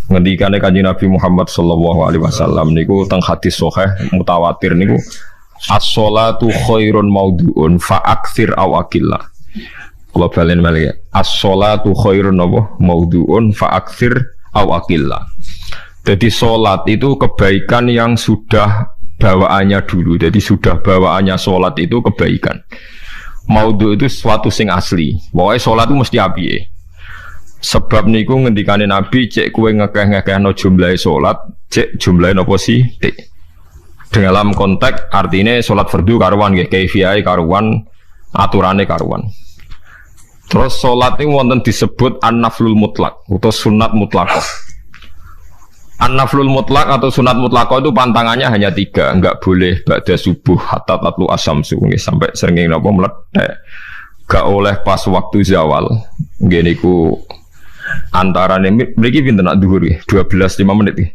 Ngendikane Kanjeng Nabi Muhammad sallallahu alaihi wasallam niku teng hadis sahih mutawatir niku as-sholatu khairun maudhu'un fa aktsir aw aqillah. Kula balen malih. As-sholatu khairun maudhu'un fa aktsir aw aqillah. Jadi salat itu kebaikan yang sudah bawaannya dulu. Jadi sudah bawaannya salat itu kebaikan. Maudhu itu sesuatu sing asli. Pokoknya salat itu mesti apike. Sebab niku ngendikane Nabi cek kowe ngekeh-ngekehno jumlahe salat, cek jumlahe napa sih? Dalam konteks artinya salat fardu karuan nggih, kaifiyahe karuan, aturane karuan. Terus salat ini wonten disebut an-naflul mutlak atau sunat mutlaqah. An-naflul mutlak atau sunat mutlaqah itu pantangannya hanya 3, enggak boleh ba'da subuh hatta tatlu asyamsu sampai srengenge napa meletek. Gak oleh pas waktu zawal. Nggih niku antarane mriki pinten nak dhuwur nggih 12-5 menit nggih.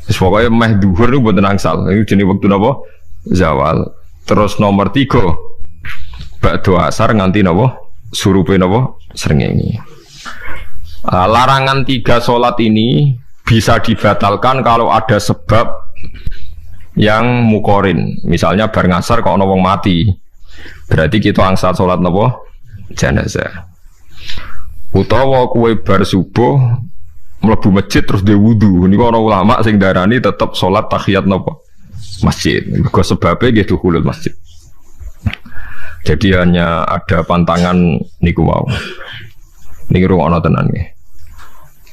Wis pokoke meh dhuwur niku mboten angsal. Iku jenenge wektu napa? Zawal. Terus nomor 3 ba'da asar nganti napa? Surupe napa? Srengenge. Larangan 3 salat ini bisa dibatalkan kalau ada sebab yang mukorin. Misalnya bar ngasar kok ana wong mati. Berarti kita angsal salat napa? Jenazah. Utawa kowe bar subuh mlebu masjid terus dhe wudu. Niku ana ulama sing darani tetep salat tahiyat napa? Masjid. Mergo sebabe nggih dukhulul masjid. Jadi hanya ada pantangan niku wau. Niki rungokno tenan nggih.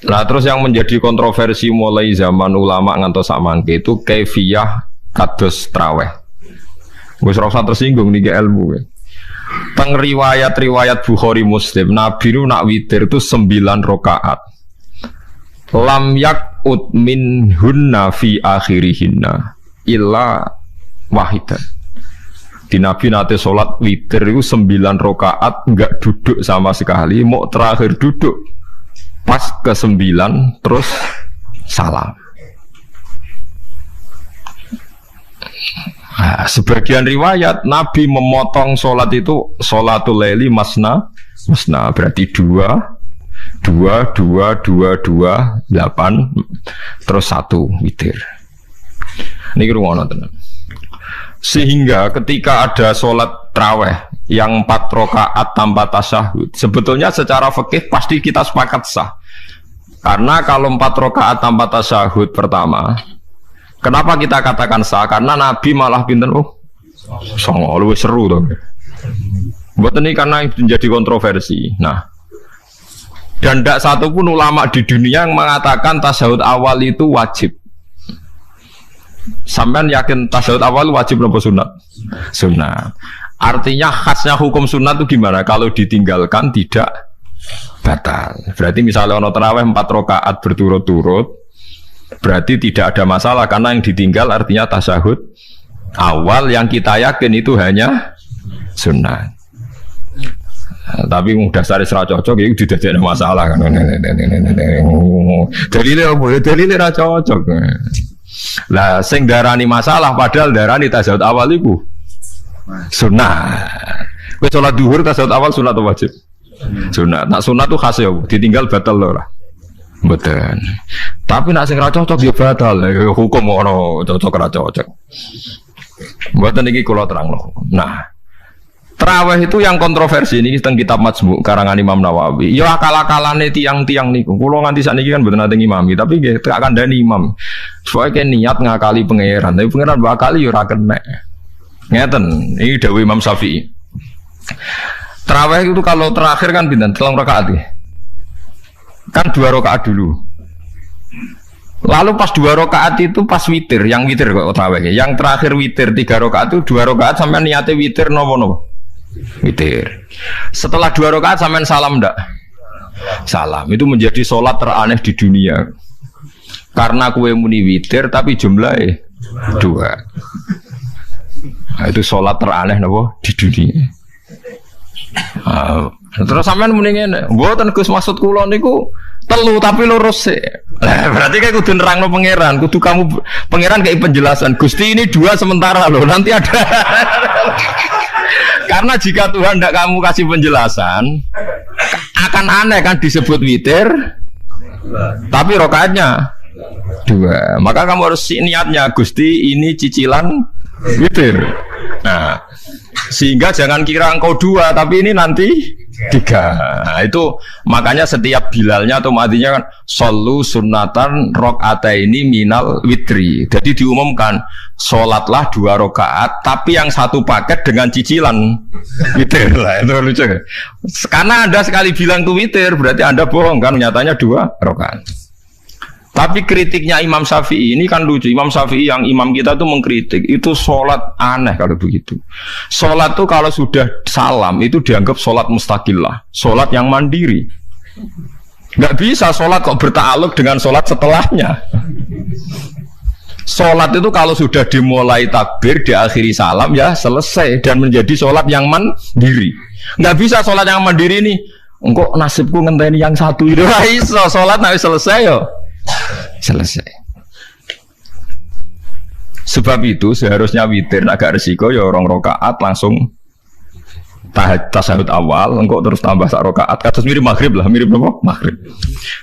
Nah terus yang menjadi kontroversi mulai zaman ulama ngantos samangke itu kaifiyah kados traweh. Wis ora usah tersinggung niki ilmu. Teng riwayat-riwayat Bukhari Muslim, Nabi nu nak witir itu 9 rakaat. Lam yakut minhunna fi akhirihinna illa wahidan. Di Nabi nate salat witir itu 9 rakaat enggak duduk sama sekali, mau terakhir duduk pas ke-9 terus salam. Nah, sebagian riwayat Nabi memotong sholat itu sholatul laili masna berarti 2 8 terus 1 witir. Ini rungono tenan. Sehingga ketika ada sholat traweh yang 4 rakaat tanpa tasyahud, sebetulnya secara fikih pasti kita sepakat sah. Karena kalau 4 rakaat tanpa tasyahud pertama, kenapa kita katakan sah? Karena Nabi malah pinten songo luwih seru to. Mboten ini karena menjadi kontroversi. Nah, dan tidak satu pun ulama di dunia yang mengatakan tasyahud awal itu wajib. Sampean yakin tasyahud awal wajib atau sunat? Sunat. Artinya khasnya hukum sunat itu gimana? Kalau ditinggalkan tidak batal. Berarti misalnya ono tarawih 4 rakaat berturut-turut, berarti tidak ada masalah karena yang ditinggal artinya tasyahud awal yang kita yakin itu hanya sunat. Tapi dasar isra cocok itu tidak ada masalah kan. Dalile ra cocok. Lah sing darani masalah padahal darani tasyahud awal iku sunat. Kowe salat zuhur tasyahud awal sunat atau wajib? Sunat. Nak sunat tuh khas ya, ditinggal batal lho lah. Mboten. Tapi nak sing ra cocok ya batal. Hukum ono cocok ra cocok. Mboten iki kula terangno. Nah, tarawih itu yang kontroversi ini teng kitab Majmu' karangan Imam Nawawi. Ya akal-akalane tiang-tiang niku. Kula nganti sakniki kan mboten nate ngimami, tapi nggih tak kandhani imam. Soale niat ngakali pangeran, tapi pangeran bakali ya ora kena. Ngeten, ini dawuh Imam Syafi'i. Tarawih itu kalau terakhir kan pinten? 3 rakaat ya. Kan 2 rakaat dulu. Lalu pas 2 rakaat itu pas witir, yang witir kok tarawih. Yang terakhir witir 3 rakaat itu 2 rakaat sampai niate witir nopo-nopo. Witir. Setelah 2 rakaat sampean salam ndak? Salam. Itu menjadi sholat teraneh di dunia. Karena kue muni witir tapi jumlahnya 2. Nah, itu sholat teraneh nopo di dunia. Terus sampean muni ngene, mboten Gus maksud kula niku 3 tapi lurus sih. Berarti kayak kudu nerangno pangeran, kudu kamu pangeran kayak penjelasan. Gusti ini 2 sementara loh, nanti ada. Karena jika Tuhan tidak kamu kasih penjelasan, akan aneh kan disebut witir Tapi rokaatnya 2. Maka kamu harus niatnya Gusti ini cicilan witir. Nah, sehingga jangan kira engkau 2 tapi ini nanti 3. Nah, itu makanya setiap bilalnya atau matinya kan solu sunnatan rakaataini minal witri. Jadi diumumkan sholatlah 2 rakaat tapi yang 1 paket dengan cicilan witir lah. Itu lucu. Karena Anda sekali bilang itu witir berarti Anda bohong kan, nyatanya 2 rakaat. Tapi kritiknya Imam Syafi'i ini kan lucu. Imam Syafi'i yang imam kita tuh mengkritik itu sholat aneh kalau begitu. Sholat tuh kalau sudah salam itu dianggap sholat mustaqillah, sholat yang mandiri. Nggak bisa sholat kok bertakluk dengan sholat setelahnya. Sholat itu kalau sudah dimulai takbir, diakhiri salam ya selesai dan menjadi sholat yang mandiri. Nggak bisa sholat yang mandiri ini. Engkau nasibku ngenteni yang 1 itu. Iso sholat nanti selesai yo. Selesai. Sebab itu seharusnya witir agak resiko ya 2 rakaat langsung tasahud awal, engkau terus tambah 1 rakaat. Kados mirip maghrib lah, mirip apa? Maghrib.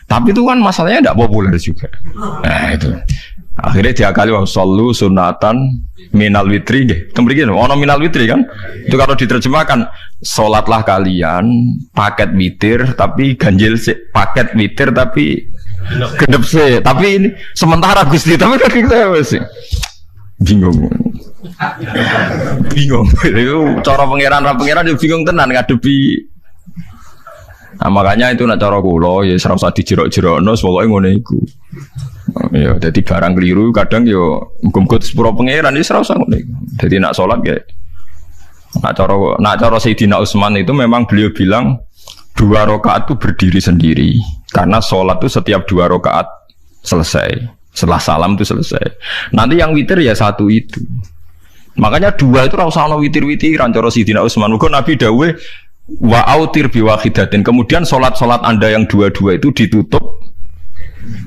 Tapi itu kan masalahnya tidak populer juga. Nah itu. Akhirnya diakali wa shollu sunatan minal witri nggih. Temriki ono minal witri kan? Itu kalau diterjemahkan salatlah kalian paket witir tapi ganjil paket witir tapi genep sih, tapi ini sementara Gusti, tapi kan kita sih bingung. Itu cara pangeran juga bingung tenan ngadepi. Nah, makanya itu nak cara kula ya ora usah dijerok-jerokno, pokoke ngono iku. Ya, dadi barang keliru kadang yo muga-muga sepuro pangeran ya ora usah ngono iku. Dadi nak salat ya nak cara Sayyidina Utsman itu memang beliau bilang 2 rakaat itu berdiri sendiri karena sholat itu setiap 2 rakaat selesai, setelah salam itu selesai. Nanti yang witir ya 1 itu. Makanya 2 itu rasa ono witir-witiran cara Sayyidina Utsman. Muga Nabi dawuh wa autir bi wahidatin. Kemudian sholat-sholat Anda yang 2-2 itu ditutup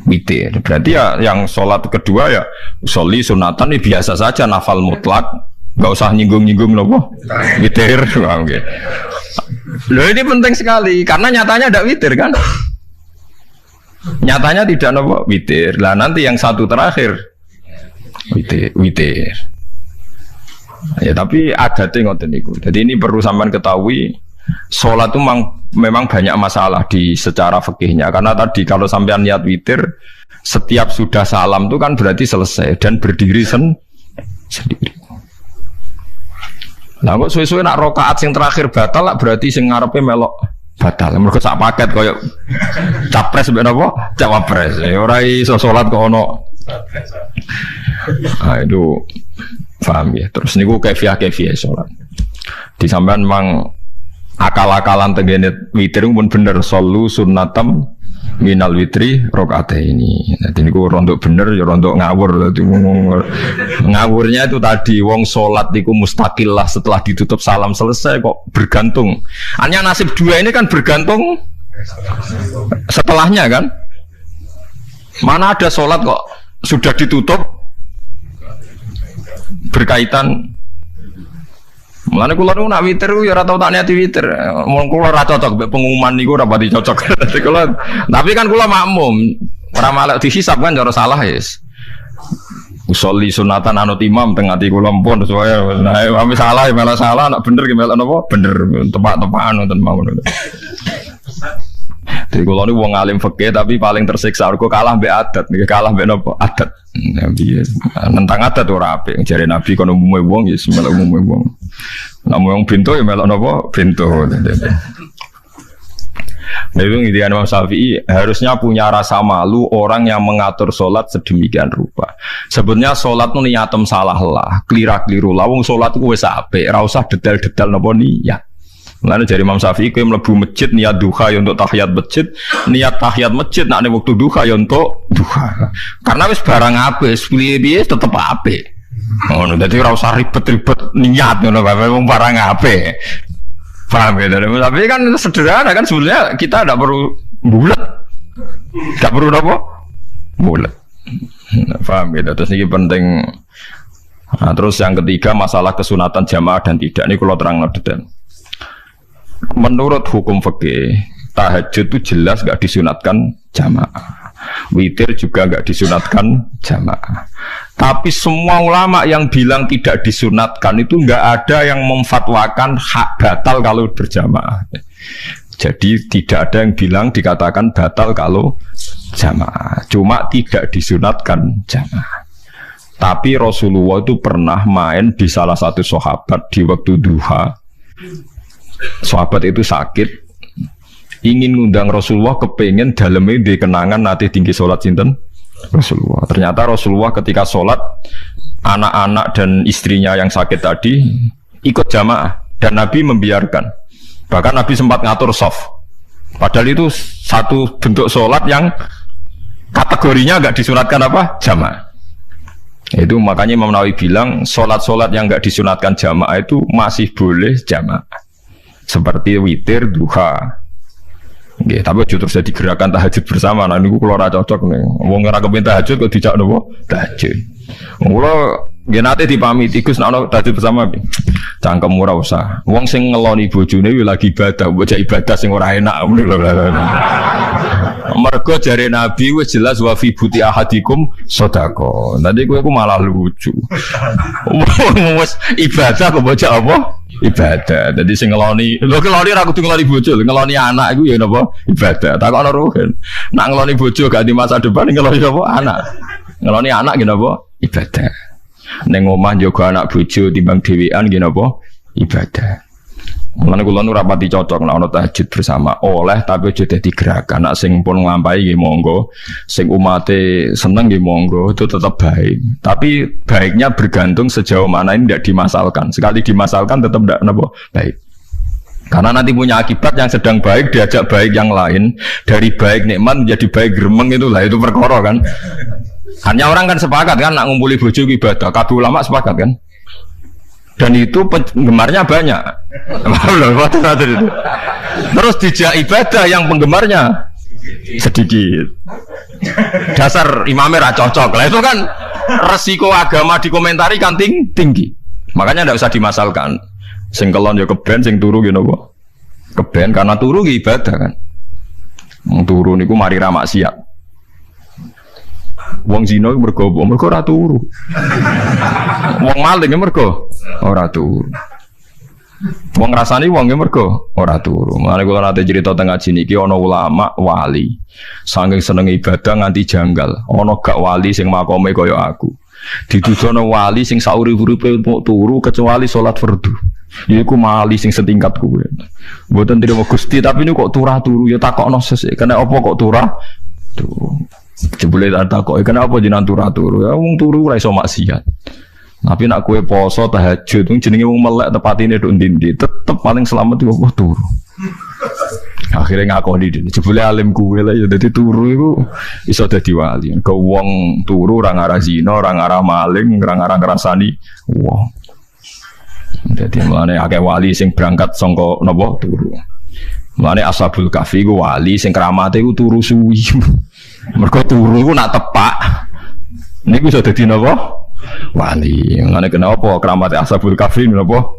witir. Berarti ya yang sholat kedua ya sholli sunatan ini biasa saja nafal mutlak. Gak usah nyinggung-nyinggung nopo witir. Oke. Loh ini penting sekali karena nyatanya tidak witir kan? Nyatanya tidak nopo witir. Lah nanti yang 1 terakhir witir. Ya tapi adatnya ngoten niku. Jadi ini perlu sampean ketahui, sholat itu memang banyak masalah di secara fikihnya. Karena tadi kalau sampean niat witir, setiap sudah salam itu kan berarti selesai dan berdiri sendiri. Nah kok suwe-suwe nak rakaat sing terakhir batal lah berarti sing ngarepe melok batal. Mergo sak paket koyo capres mbek napa? Cawapres. Ora iso salat kok ono. Ah itu paham ya. Terus niku kefiah salat. Di sampean memang akal-akalan tengene witir pun bener solu sunnatam minal witri rakaataini. Nanti niku rontok bener ya rontok ngawur. Ngawurnya itu tadi wong salat niku mustaqillah setelah ditutup salam selesai kok bergantung. Hanya nasib 2 ini kan bergantung setelahnya kan. Mana ada salat kok sudah ditutup berkaitan. Mulane kula nu nak witir ya ora tau tak niati witir. Mun kula ora cocok mek pengumuman niku ora pati cocok. Tapi kan kula makmum, ora malah dihisab kan cara salah yes. Usolli sunatan anut imam teng ati kula mpun soalnya nah ame salah malah salah nak bener ki melok napa? Bener tepak-tepakan wonten mawon. Jadi kula niku wong alim fikih tapi paling tersiksa kok kalah mbek adat, nggih kalah mbek napa? Adat. Nabi nentang adat ora apik. Jare Nabi kono umume wong ya melok umume wong. Namun yang pintu ya melok napa? Pintu. Memang idean Imam Syafi'i harusnya punya rasa malu orang yang mengatur sholat sedemikian rupa. Sebenarnya sholat itu niatem salah lah, keliru lah. Wong sholat itu wes apik, ora usah detail-detail napa niat. Mulane dari Imam Syafi'i kowe mlebu masjid niat duha ya untuk tahiyat masjid, niat tahiyat masjid nek waktu duha ya untuk duha. Karena wis barang apik, piye-piye tetep apik. Oh, dadi ora usah ribet-ribet niat ngono bae wong barang apik. Paham ya? Tapi kan sederhana kan sebenarnya kita tidak perlu bulat, tidak perlu apa bulat. Paham ya? Terus ini penting. Nah, terus yang ketiga masalah kesunatan jamaah dan tidak. Ini kalau terang detail. Menurut hukum fikih tahajud itu jelas gak disunatkan jamaah. Witir juga nggak disunatkan jamaah. Tapi semua ulama yang bilang tidak disunatkan itu nggak ada yang memfatwakan hak batal kalau berjamaah. Jadi tidak ada yang bilang dikatakan batal kalau jamaah. Cuma tidak disunatkan jamaah. Tapi Rasulullah itu pernah main di salah satu sahabat di waktu duha. Sahabat itu sakit, ingin ngundang Rasulullah, kepengen dalamnya di kenangan nanti tinggi sholat sinten Rasulullah. Ternyata Rasulullah ketika sholat, anak-anak dan istrinya yang sakit tadi ikut jamaah dan Nabi membiarkan. Bahkan Nabi sempat ngatur soft. Padahal itu satu bentuk sholat yang kategorinya nggak disunatkan apa jamaah. Itu makanya Imam Nawawi bilang sholat-sholat yang nggak disunatkan jamaah itu masih boleh jamaah. Seperti witir, duha. Nggih, tapi aja terus jadi gerakan tahajud bersama. Nah niku kula ora cocok nih. Wong ora kepen tahajud kok dijak nopo? Tahajud. Kula nggih nate dipamiti Gus nek ana tahajud bersama piye? Cangkem ora usah. Wong sing ngeloni bojone kuwi lagi ibadah, bocah ibadah sing ora enak. Mergo jare Nabi wis jelas wa fi buti ahadikum sedekah. Nanti kowe ku malah lucu. Wis ibadah kok bocah apa? Ibadah. Jadi sing ngeloni, lho ngeloni ra kudu ngeloni bojo, ngeloni anak iku ya napa? Ibadah. Takokno ruhen. Nak ngeloni bojo gak di masa depan ngeloni apa? Anak. Ngeloni anak nggih napa? Ibadah. Ning omah njaga anak bojo timbang dhewean nggih napa? Ibadah. Mulane kula nu rapati cocok nek ana tahajud bersama oleh tapi aja dadi gerakan. Nek sing pun nglampahi nggih monggo, sing umate seneng nggih monggo, itu tetap baik. Tapi baiknya bergantung sejauh mana ini tidak dimasalkan. Sekali dimasalkan tetap tidak napa baik. Karena nanti punya akibat yang sedang baik diajak baik yang lain, dari baik nikmat menjadi baik gremeng itulah itu perkara kan. Hanya orang kan sepakat kan nak ngumpuli bojo ibadah, kabeh ulama sepakat kan. Dan itu penggemarnya banyak. Terus dijak ibadah yang penggemarnya sedikit. Dasar imamnya ra cocok. Lah itu kan resiko agama dikomentari kan tinggi. Makanya tidak usah dimasalkan. Sing kelon ya keben, sing turu ya napa? Keben karena turu ya ibadah kan. Wong turu niku mari ra maksiat. Wong zina mergo ora turu. Wong maling mergo ora turu. Wong ngrasani wong mergo ora turu. Mulane kula nate cerita teng ngaji niki ana ulama wali. Saking seneng ibadah nganti janggal. Ana gak wali sing makome kaya aku. Ditujono wali sing sauri-uripe turu kecuali salat fardu. Iku mali sing setingkat kuwe. Mboten trimo Gusti tapi niku kok turu ya takokno sesuk. Kena apa kok turah? Tuh. Jebule tak kok kenapa jenengan turu ya wong turu ora iso maksiat. Tapi nak kowe poso tahajud wong jenenge wong melek tepatine nduk ndi tetep paling selamat iku apa turu. Akhirnya ngakoni dene jebule alim kowe lah ya dadi turu iku iso dadi wali. Ke wong turu ora ngarah zina, ora ngarah maling, ora ngarah ngrasani wong. Dadi mulane akeh wali sing berangkat saka napa turu. Mulane Ashabul Kahfi ku wali sing kramate ku turu suwi. Mergo turu iku nak tepak. Niku iso dadi napa? Wali. Ngene kenapa kramate Ashabul Kahfi napa?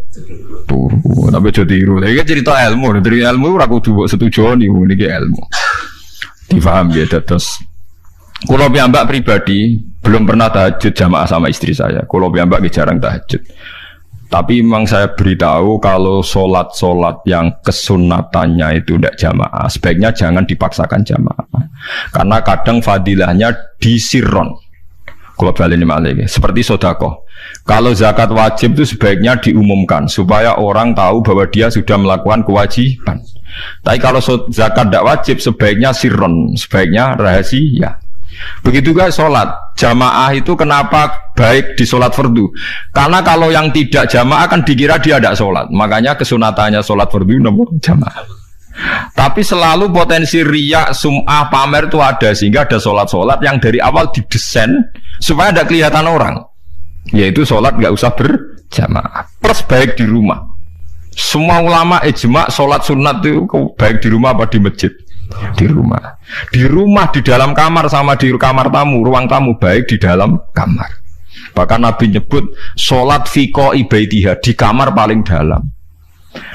Turu. Tapi aja tiru. Iki cerita ilmu, dari ilmu ora kudu mbok setujoni niki ilmu. Difaham ya terus. Kula piyambak pribadi belum pernah tahajud jamaah sama istri saya. Kula piyambak jarang tahajud. Tapi memang saya beritahu kalau sholat yang kesunatannya itu tidak jamaah, sebaiknya jangan dipaksakan jamaah. Karena kadang fadilahnya disirron. Kalau balik ini malah seperti sodakoh. Kalau zakat wajib itu sebaiknya diumumkan supaya orang tahu bahwa dia sudah melakukan kewajiban. Tapi kalau zakat tidak wajib sebaiknya sirron, sebaiknya rahasia. Begitu guys sholat jamaah itu kenapa baik di sholat fardu? Karena kalau yang tidak jamaah kan dikira dia tidak sholat. Makanya kesunatannya sholat fardu namun jamaah. Tapi selalu potensi riya, sum'ah, pamer itu ada sehingga ada sholat yang dari awal didesain supaya tidak kelihatan orang. Yaitu sholat nggak usah berjamaah. Plus baik di rumah. Semua ulama ijma sholat sunat itu baik di rumah apa di masjid? Di rumah di dalam kamar sama di kamar tamu, ruang tamu baik di dalam kamar. Bahkan Nabi nyebut sholat fiko ibaidihah di kamar paling dalam.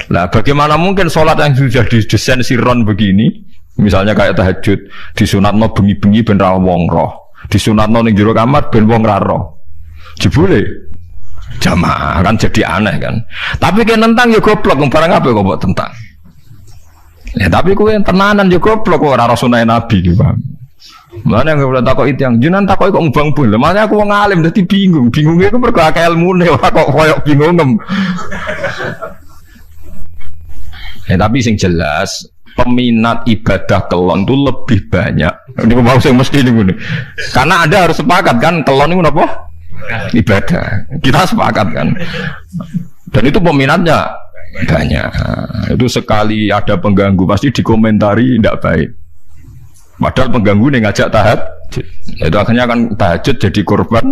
Lah bagaimana mungkin sholat yang sudah didesain sirron begini Misalnya kayak tahajud, disunatno bengi-bengi ben ra wong roh. Disunatno ning jero kamar ben wong ra roh. Jebule jamaah kan jadi aneh kan. Tapi kayak nentang ya goblok, barang apa kok mbok tentang. Ya tapi kowe tenanan ya goblok kok ora sunah Nabi iki, Bang. Mana yang boleh takut itu yang jenengan takut kok ngubang pun. Makanya aku ngalim jadi bingung. Bingungnya aku mergo akeh ilmune ora kok koyok bingung. Tapi sing jelas peminat ibadah kelon itu lebih banyak. Ini mau sing mesti ini. Karena Anda harus sepakat kan kelon itu apa? Ibadah. Kita sepakat kan. Dan itu peminatnya banyak. Itu sekali ada pengganggu pasti dikomentari tidak baik. Padahal pengganggu nih ngajak tahajud, itu akhirnya kan tahajud jadi korban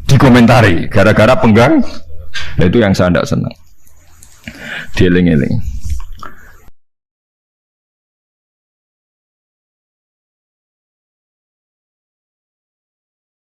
dikomentari gara-gara penggang. Itu yang saya tidak senang. Dieling-eling.